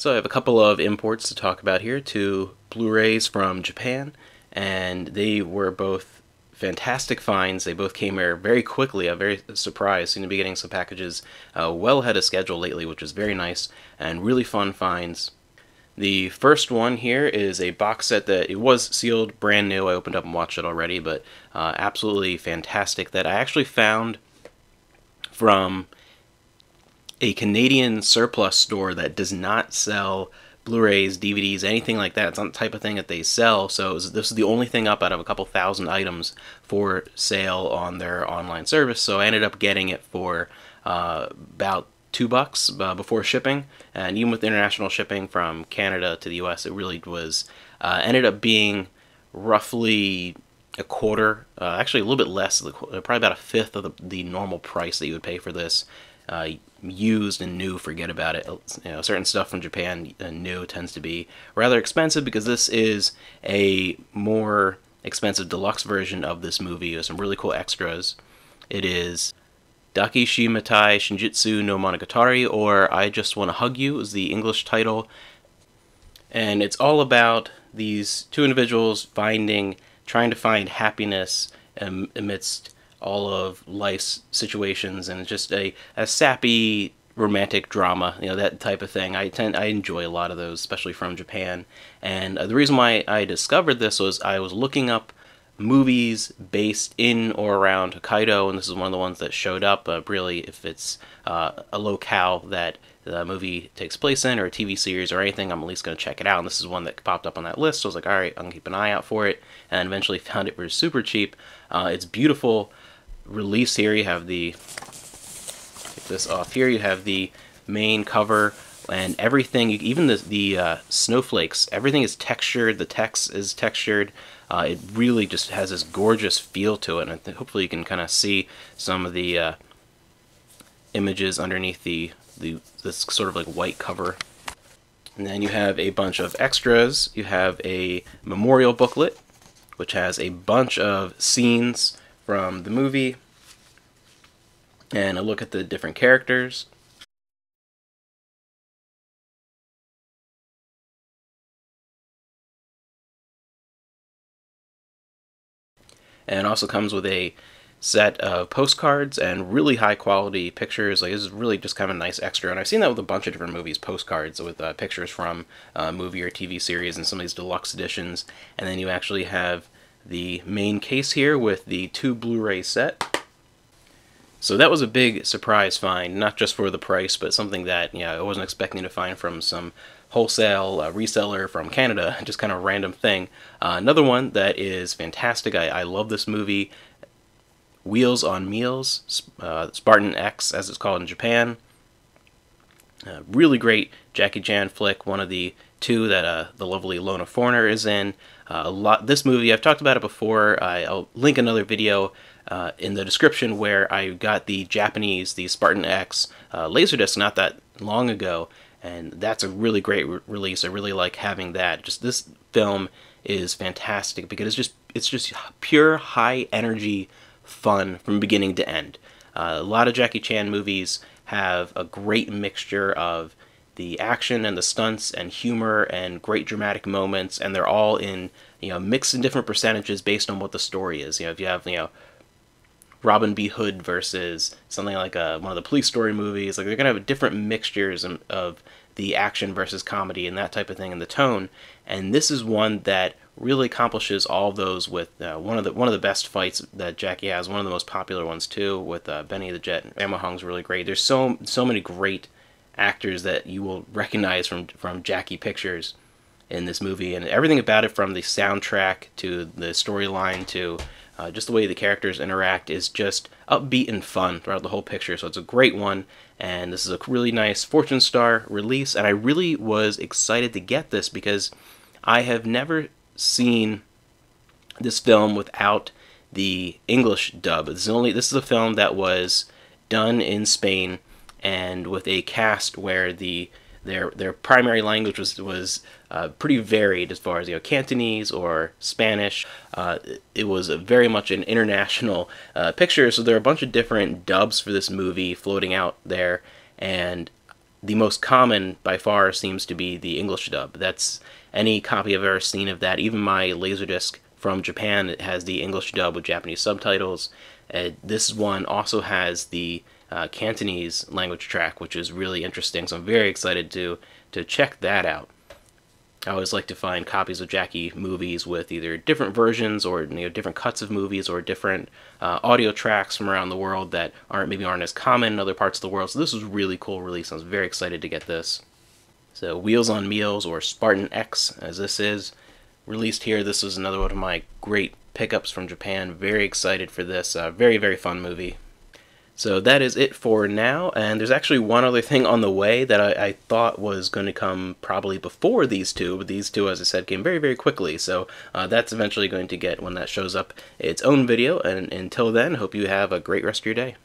So I have a couple of imports to talk about here, two Blu-rays from Japan, and they were both fantastic finds. They both came here very quickly. I'm very surprised. Seem to be getting some packages well ahead of schedule lately, which is very nice, and really fun finds. The first one here is a box set that it was sealed brand new. I opened up and watched it already, but absolutely fantastic, that I actually found from a Canadian surplus store that does not sell Blu-rays, DVDs, anything like that. It's not the type of thing that they sell, so this is the only thing up out of a couple thousand items for sale on their online service, so I ended up getting it for about $2 before shipping, and even with international shipping from Canada to the US, it really was, ended up being roughly a quarter, actually a little bit less, probably about a fifth of the normal price that you would pay for this. Used and new, forget about it. Certain stuff from Japan new tends to be rather expensive, because this is a more expensive deluxe version of this movie with some really cool extras. It is Dakishi Matai Shinjitsu no Monogatari, or I Just Want to Hug You is the English title. And it's all about these two individuals trying to find happiness amidst all of life's situations, and it's just a sappy romantic drama, that type of thing. I enjoy a lot of those, especially from Japan. And the reason why I discovered this was I was looking up movies based in or around Hokkaido, and this is one of the ones that showed up. Really, if it's a locale that the movie takes place in, or a TV series or anything, I'm at least going to check it out. And this is one that popped up on that list, so I was like, alright, I'm going to keep an eye out for it, and eventually found it for super cheap. It's beautiful release here. You have take this off here, you have the main cover and everything, even the snowflakes, everything is textured, the text is textured. It really just has this gorgeous feel to it, and hopefully you can kind of see some of the images underneath this sort of like white cover. And then you have a bunch of extras. You have a memorial booklet, which has a bunch of scenes from the movie and a look at the different characters. And it also comes with a set of postcards and really high quality pictures. Like, this is really just kind of a nice extra, and I've seen that with a bunch of different movies, postcards with pictures from movie or TV series and some of these deluxe editions. And then you actually have the main case here with the 2 Blu-ray set. So that was a big surprise find, not just for the price, but something that I wasn't expecting to find from some wholesale reseller from Canada, just kind of a random thing. Another one that is fantastic, I love this movie, Wheels on Meals, Spartan X as it's called in Japan. Really great Jackie Chan flick, one of the two that the lovely Lona Foreigner is in. This movie, I've talked about it before. I'll link another video in the description where I got the Spartan X LaserDiscs not that long ago, and that's a really great release. I really like having that. Just this film is fantastic because it's just pure high energy fun from beginning to end. A lot of Jackie Chan movies have a great mixture of the action and the stunts and humor and great dramatic moments, and they're all in mixed in different percentages based on what the story is. If you have Robin B. Hood versus something like one of the police story movies, like they're gonna have different mixtures of the action versus comedy and that type of thing, and the tone. And this is one that really accomplishes all of those with one of the best fights that Jackie has, one of the most popular ones too, with Benny the Jet. Sammo Hung's really great. There's so many great actors that you will recognize from Jackie pictures in this movie, and everything about it, from the soundtrack to the storyline to just the way the characters interact, is just upbeat and fun throughout the whole picture. So it's a great one, and this is a really nice Fortune Star release, and I really was excited to get this because I have never seen this film without the English dub. This is a film that was done in Spain, and with a cast where their primary language was pretty varied as far as Cantonese or Spanish. It was very much an international picture, so there are a bunch of different dubs for this movie floating out there, and the most common by far seems to be the English dub. That's any copy I've ever seen of that. Even my LaserDisc from Japan, it has the English dub with Japanese subtitles. This one also has the Cantonese language track, which is really interesting, so I'm very excited to check that out. I always like to find copies of Jackie movies with either different versions or different cuts of movies or different audio tracks from around the world that maybe aren't as common in other parts of the world. So this was a really cool release. I was very excited to get this. So Wheels on Meals, or Spartan X as this is, released here. This was another one of my great pickups from Japan. Very excited for this. Very, very fun movie. So that is it for now, and there's actually one other thing on the way that I thought was going to come probably before these two, but these two, as I said, came very, very quickly, so that's eventually going to get, when that shows up, its own video, and until then, hope you have a great rest of your day.